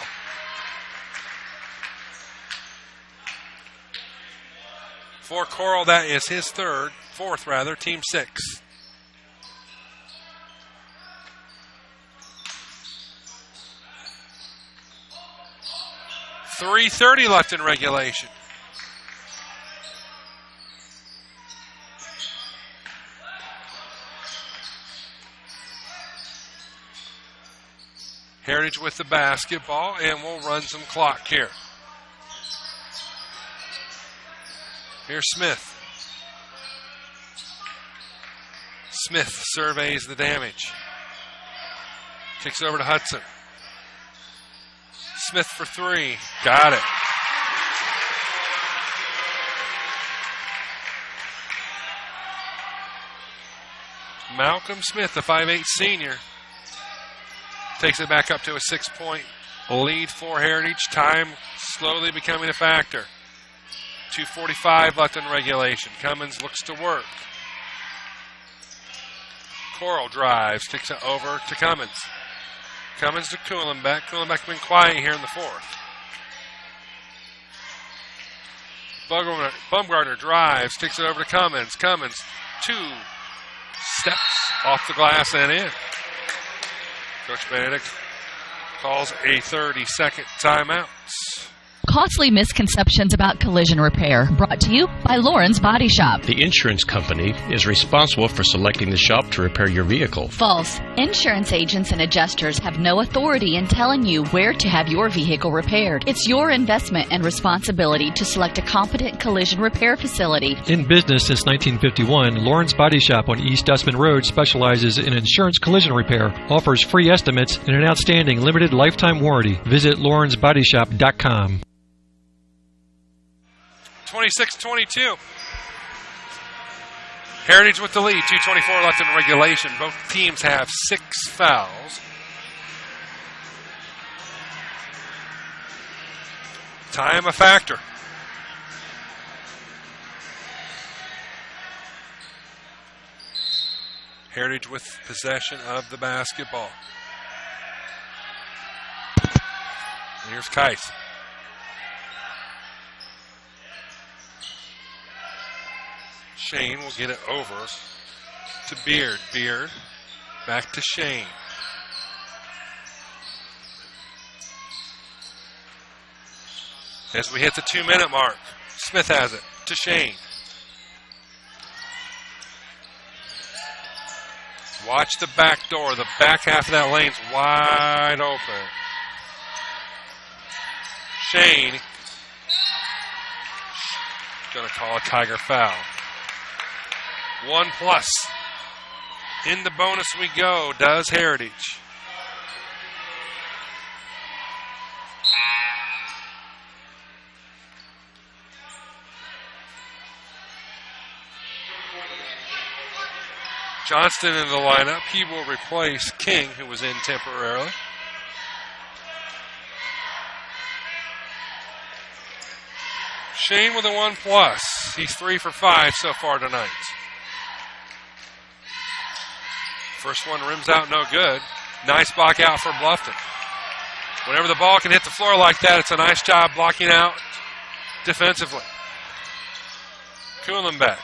For Coral, that is his fourth, team 6. .330 left in regulation. Heritage with the basketball, and we'll run some clock here. Here's Smith. Smith surveys the damage. Kicks over to Hudson. Smith for 3. Got it. Malcolm Smith, the 5'8 senior, takes it back up to a 6-point lead for Heritage. Time slowly becoming a factor. 2:45 left in regulation. Cummins looks to work. Coral drives, kicks it over to Cummins. Cummins to Kuhlenbeck. Kuhlenbeck's been quiet here in the 4th. Baumgartner drives, kicks it over to Cummins. Cummins, 2 steps off the glass and in. Coach Benedict calls a 30-second timeout. Costly misconceptions about collision repair. Brought to you by Lauren's Body Shop. The insurance company is responsible for selecting the shop to repair your vehicle. False. Insurance agents and adjusters have no authority in telling you where to have your vehicle repaired. It's your investment and responsibility to select a competent collision repair facility. In business since 1951, Lauren's Body Shop on East Dustman Road specializes in insurance collision repair, offers free estimates, and an outstanding limited lifetime warranty. Visit laurensbodyshop.com. 26-22. Heritage with the lead. 2:24 left in regulation. Both teams have 6 fouls. Time a factor. Heritage with possession of the basketball. Here's Keiss. Shane will get it over to Beard. Beard back to Shane. As we hit the 2-minute mark, Smith has it to Shane. Watch the back door. The back half of that lane's wide open. Shane going to call a Tiger foul. 1+. In the bonus we go, does Heritage. Johnston in the lineup. He will replace King, who was in temporarily. Shane with a 1+. He's 3 for 5 so far tonight. First one rims out, no good. Nice block out for Bluffton. Whenever the ball can hit the floor like that, it's a nice job blocking out defensively. Kuhlenbeck.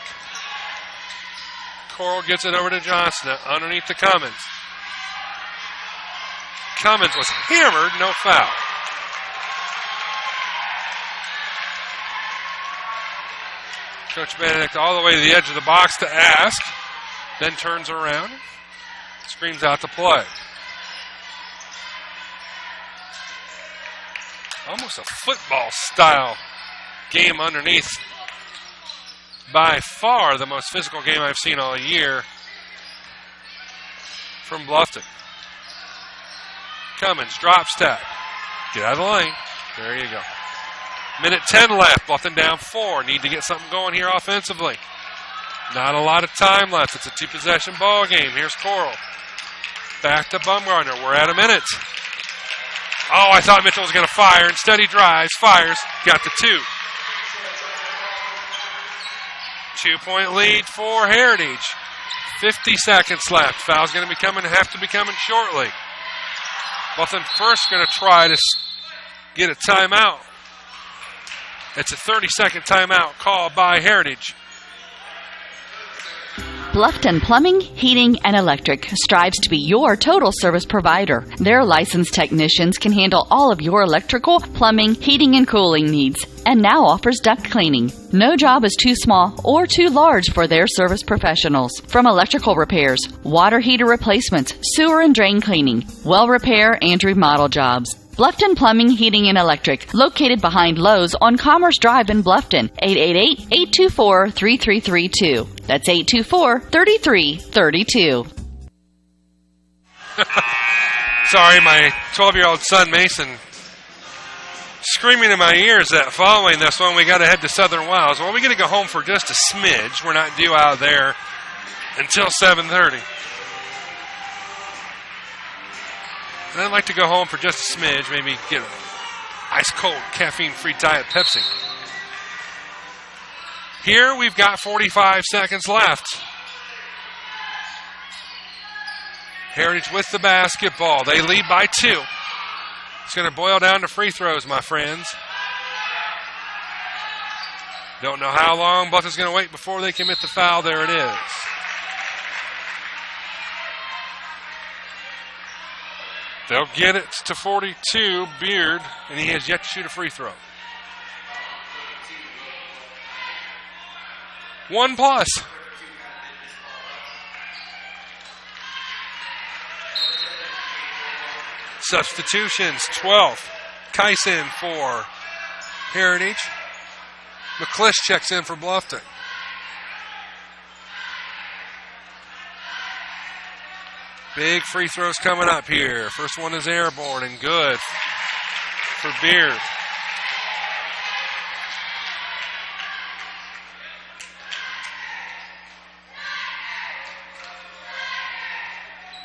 Coral gets it over to Johnston underneath to Cummins. Cummins was hammered, no foul. Coach Benedict all the way to the edge of the box to ask, then turns around, screams out to play. Almost a football style game underneath. By far the most physical game I've seen all year from Bluffton. Cummins, drop step. Get out of the lane. There you go. Minute 10 left. Bluffton down 4. Need to get something going here offensively. Not a lot of time left. It's a 2-possession ball game. Here's Coral. Back to Bumgarner. We're at a minute. Oh, I thought Mitchell was going to fire. Instead he drives, fires, got the 2. 2-point lead for Heritage. 50 seconds left. Foul's going to have to be coming shortly. Bluffton first going to try to get a timeout. It's a 30-second timeout called by Heritage. Bluffton Plumbing, Heating, and Electric strives to be your total service provider. Their licensed technicians can handle all of your electrical, plumbing, heating, and cooling needs, and now offers duct cleaning. No job is too small or too large for their service professionals. From electrical repairs, water heater replacements, sewer and drain cleaning, well repair, and remodel jobs. Bluffton Plumbing, Heating, and Electric, located behind Lowe's on Commerce Drive in Bluffton, 888-824-3332. That's 824-3332. Sorry, my 12-year-old son, Mason, screaming in my ears that following this one, we got to head to Southern Wells. Well, we got to go home for just a smidge. We're not due out there until 7:30. And I'd like to go home for just a smidge, maybe get an ice-cold, caffeine-free Diet Pepsi. Here we've got 45 seconds left. Heritage with the basketball. They lead by 2. It's going to boil down to free throws, my friends. Don't know how long Bluffton's going to wait before they commit the foul. There it is. They'll get it to 42, Beard, and he has yet to shoot a free throw. 1+. Substitutions, 12th. Keiss in for Heritage. McClish checks in for Bluffton. Big free throws coming up here. First one is airborne and good for Beard.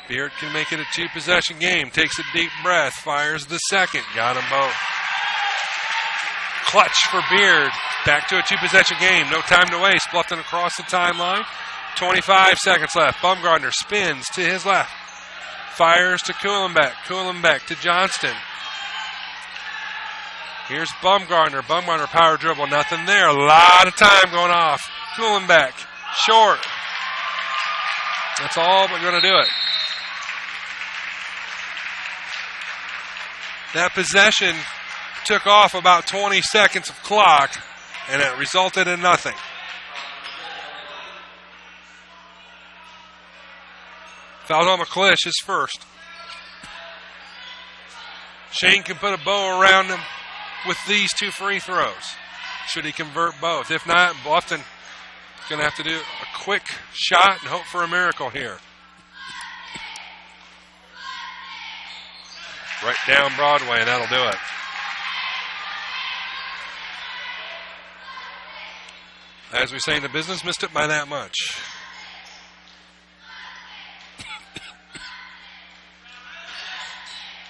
Beard can make it a 2-possession game. Takes a deep breath. Fires the second. Got them both. clutch for Beard. Back to a two-possession game. No time to waste. Bluffton across the timeline. 25 seconds left. Bumgardner spins to his left. Fires to Kuhlenbeck. Kuhlenbeck to Johnston. Here's Bumgardner. Bumgardner power dribble. Nothing there. A lot of time going off. Kuhlenbeck. Short. That's all but going to do it. That possession took off about 20 seconds of clock, and it resulted in nothing. Foul on McClish, his first. Shane can put a bow around him with these two free throws, should he convert both. If not, Bluffton is going to have to do a quick shot and hope for a miracle here. Right down Broadway, and that'll do it. As we say in the business, missed it by that much.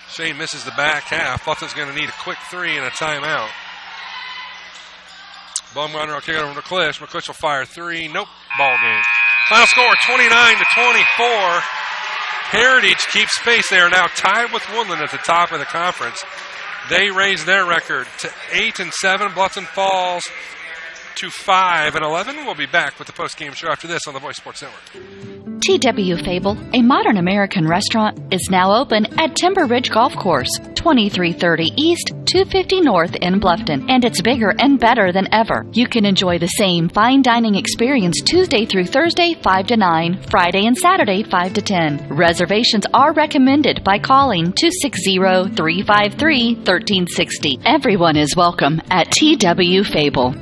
Shane misses the back half. Bluffton's going to need a quick three and a timeout. Bumgardner will kick it over to McClish. McClish will fire three. Nope. Ball game. Final score, 29-24. Heritage keeps pace. They are now tied with Woodland at the top of the conference. They raise their record to 8-7. Bluffton falls to 5-11. We'll be back with the post-game show after this on the Voice Sports Network. T.W. Fable, a modern American restaurant, is now open at Timber Ridge Golf Course, 2330 East, 250 North in Bluffton, and it's bigger and better than ever. You can enjoy the same fine dining experience Tuesday through Thursday, 5 to 9, Friday and Saturday, 5 to 10. Reservations are recommended by calling 260-353-1360. Everyone is welcome at T.W. Fable.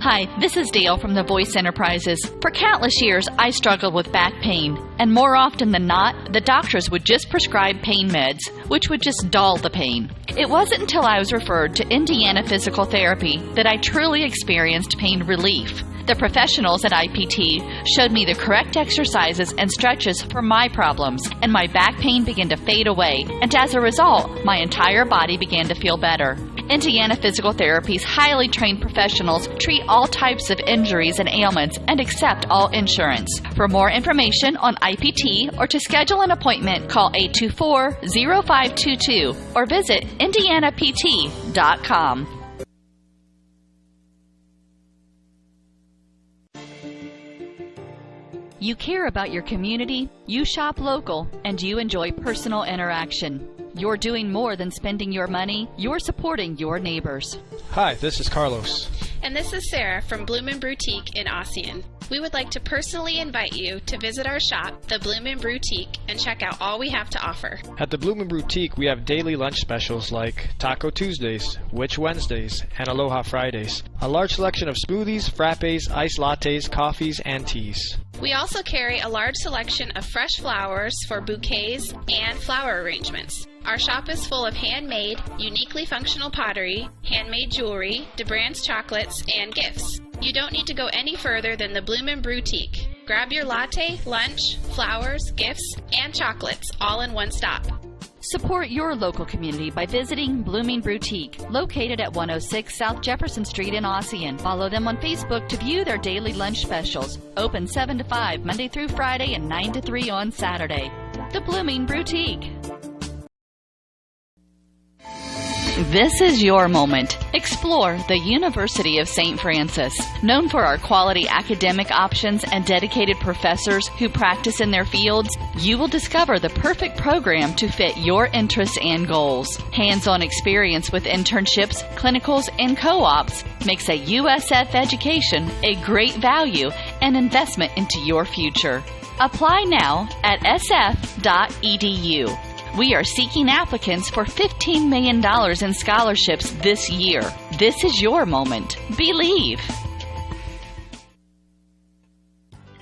Hi, this is Dale from the Voice Enterprises. For countless years, I struggled with back pain, and more often than not, the doctors would just prescribe pain meds, which would just dull the pain. It wasn't until I was referred to Indiana Physical Therapy that I truly experienced pain relief. The professionals at IPT showed me the correct exercises and stretches for my problems, and my back pain began to fade away, and as a result, my entire body began to feel better. Indiana Physical Therapy's highly trained professionals treat all types of injuries and ailments and accept all insurance. For more information on IPT or to schedule an appointment, call 824-0522 or visit indianapt.com. You care about your community, you shop local, and you enjoy personal interaction. You're doing more than spending your money, you're supporting your neighbors. Hi, this is Carlos. And this is Sarah from Bloomin' Boutique in Ossian. We would like to personally invite you to visit our shop, the Bloomin' Boutique, and check out all we have to offer. At the Bloomin' Boutique, we have daily lunch specials like Taco Tuesdays, Witch Wednesdays, and Aloha Fridays. A large selection of smoothies, frappes, iced lattes, coffees, and teas. We also carry a large selection of fresh flowers for bouquets and flower arrangements. Our shop is full of handmade, uniquely functional pottery, handmade jewelry, DeBrand's chocolates, and gifts. You don't need to go any further than the Bloomin' Boutique. Grab your latte, lunch, flowers, gifts, and chocolates all in one stop. Support your local community by visiting Bloomin' Boutique, located at 106 South Jefferson Street in Ossian. Follow them on Facebook to view their daily lunch specials. Open 7 to 5 Monday through Friday and 9 to 3 on Saturday. The Bloomin' Boutique. This is your moment. Explore the University of St. Francis. Known for our quality academic options and dedicated professors who practice in their fields, you will discover the perfect program to fit your interests and goals. Hands-on experience with internships, clinicals, and co-ops makes a USF education a great value and investment into your future. Apply now at sf.edu. We are seeking applicants for $15 million in scholarships this year. This is your moment. Believe.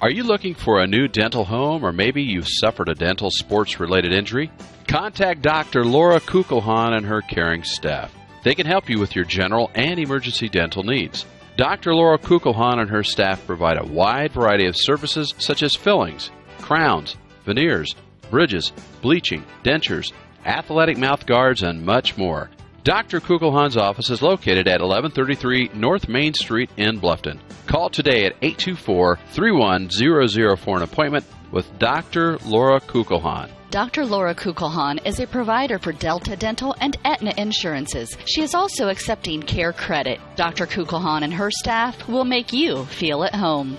Are you looking for a new dental home, or maybe you've suffered a dental sports-related injury? Contact Dr. Laura Kugelhahn and her caring staff. They can help you with your general and emergency dental needs. Dr. Laura Kugelhahn and her staff provide a wide variety of services such as fillings, crowns, veneers, bridges, bleaching, dentures, athletic mouth guards, and much more. Dr. Kugelhan's office is located at 1133 North Main Street in Bluffton. Call today at 824-31000 for an appointment with Dr. Laura Kugelhan. Dr. Laura Kugelhan is a provider for Delta Dental and Aetna insurances. She is also accepting Care Credit. Dr. Kugelhan and her staff will make you feel at home.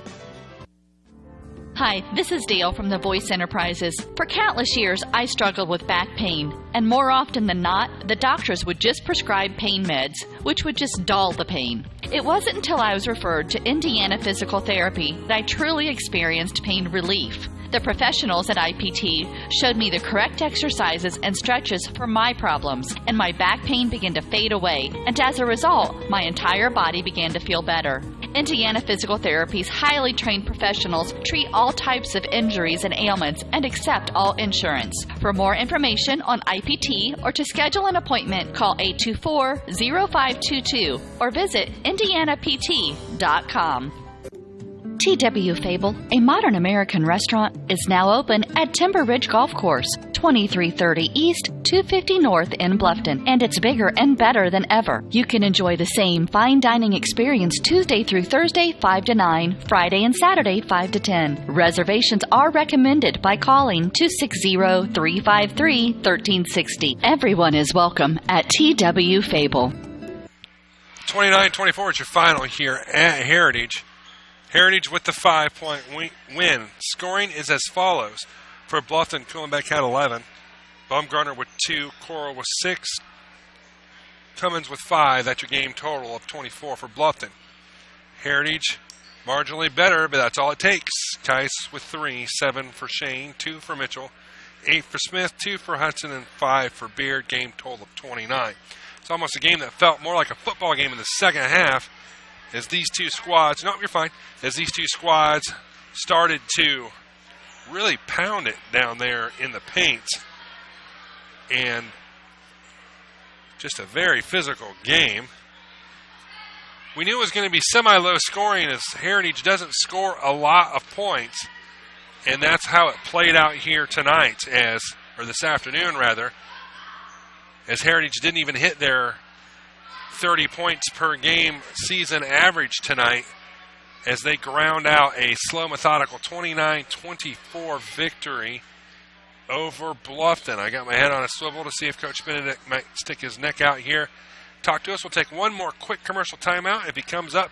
Hi, this is Dale from the Voice Enterprises. For countless years, I struggled with back pain, and more often than not, the doctors would just prescribe pain meds, which would just dull the pain. It wasn't until I was referred to Indiana Physical Therapy that I truly experienced pain relief. The professionals at IPT showed me the correct exercises and stretches for my problems, and my back pain began to fade away, and as a result, my entire body began to feel better. Indiana Physical Therapy's highly trained professionals treat all types of injuries and ailments and accept all insurance. For more information on IPT or to schedule an appointment, call 824-0522 or visit indianapt.com. T.W. Fable, a modern American restaurant, is now open at Timber Ridge Golf Course, 2330 East, 250 North in Bluffton, and it's bigger and better than ever. You can enjoy the same fine dining experience Tuesday through Thursday, 5 to 9, Friday and Saturday, 5 to 10. Reservations are recommended by calling 260-353-1360. Everyone is welcome at T.W. Fable. 29-24 is your final here at Heritage. Heritage with the 5-point win. Scoring is as follows. For Bluffton, Kuhlenbeck had 11. Baumgartner with 2. Coral with 6. Cummins with 5. That's your game total of 24 for Bluffton. Heritage, marginally better, but that's all it takes. Tice with 3. 7 for Shane. 2 for Mitchell. 8 for Smith. 2 for Hudson. And 5 for Beard. Game total of 29. It's almost a game that felt more like a football game in the second half. As these two squads, no, you're fine. As these two squads started to really pound it down there in the paint. And just a very physical game. We knew it was going to be semi-low scoring as Heritage doesn't score a lot of points. And that's how it played out here tonight, or this afternoon rather, as Heritage didn't even hit their 30 points per game season average tonight as they ground out a slow, methodical 29-24 victory over Bluffton. I got my head on a swivel to see if Coach Benedict might stick his neck out here. Talk to us. We'll take one more quick commercial timeout. If he comes up,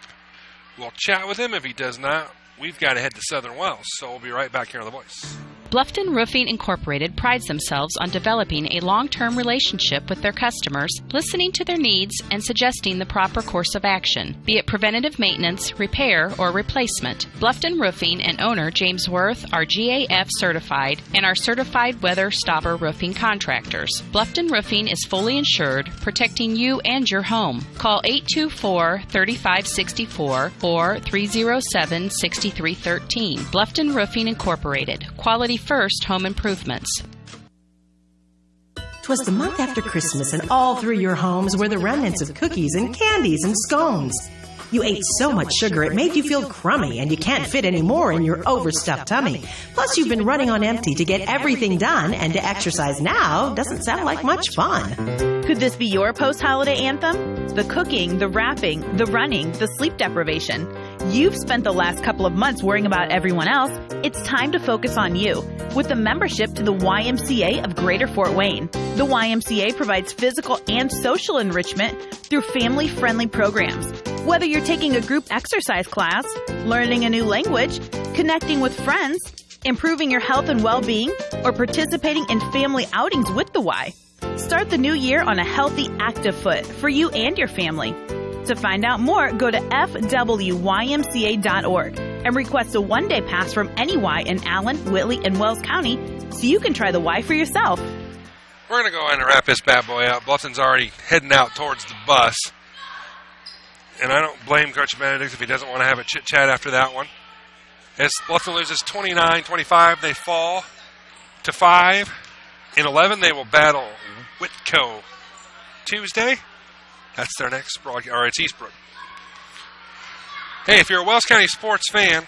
we'll chat with him. If he does not, we've got to head to Southern Wells. So we'll be right back here on The Voice. Bluffton Roofing Incorporated prides themselves on developing a long-term relationship with their customers, listening to their needs and suggesting the proper course of action, be it preventative maintenance, repair, or replacement. Bluffton Roofing and owner James Worth are GAF certified and are certified weather stopper roofing contractors. Bluffton Roofing is fully insured, protecting you and your home. Call 824-3564 or 307-6313. Bluffton Roofing Incorporated. Quality first home improvements. 'Twas the month after Christmas, and all through your homes were the remnants of cookies and candies and scones. You ate so much sugar it made you feel crummy, and you can't fit any more in your overstuffed tummy. Plus, you've been running on empty to get everything done, and to exercise now doesn't sound like much fun. Could this be your post-holiday anthem? The cooking, the wrapping, the running, the sleep deprivation. You've spent the last couple of months worrying about everyone else. It's time to focus on you. With a membership to the YMCA of Greater Fort Wayne. The YMCA provides physical and social enrichment through family-friendly programs. Whether you're taking a group exercise class, learning a new language, connecting with friends, improving your health and well-being, or participating in family outings with the Y. Start the new year on a healthy, active foot for you and your family. To find out more, go to fwymca.org and request a one-day pass from any Y in Allen, Whitley, and Wells County so you can try the Y for yourself. We're going to go ahead and wrap this bad boy out. Bluffton's already heading out towards the bus. And I don't blame Coach Benedict if he doesn't want to have a chit-chat after that one. As Bluffton loses 29-25, they fall to 5. In 11, they will battle Whitco Tuesday. That's their next broadcast, or it's Eastbrook. Hey, if you're a Wells County sports fan,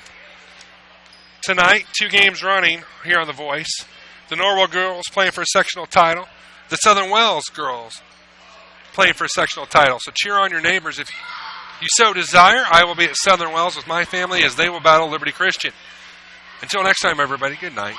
tonight, 2 games running here on The Voice. The Norwell girls playing for a sectional title. The Southern Wells girls playing for a sectional title. So cheer on your neighbors if you so desire. I will be at Southern Wells with my family as they will battle Liberty Christian. Until next time, everybody, good night.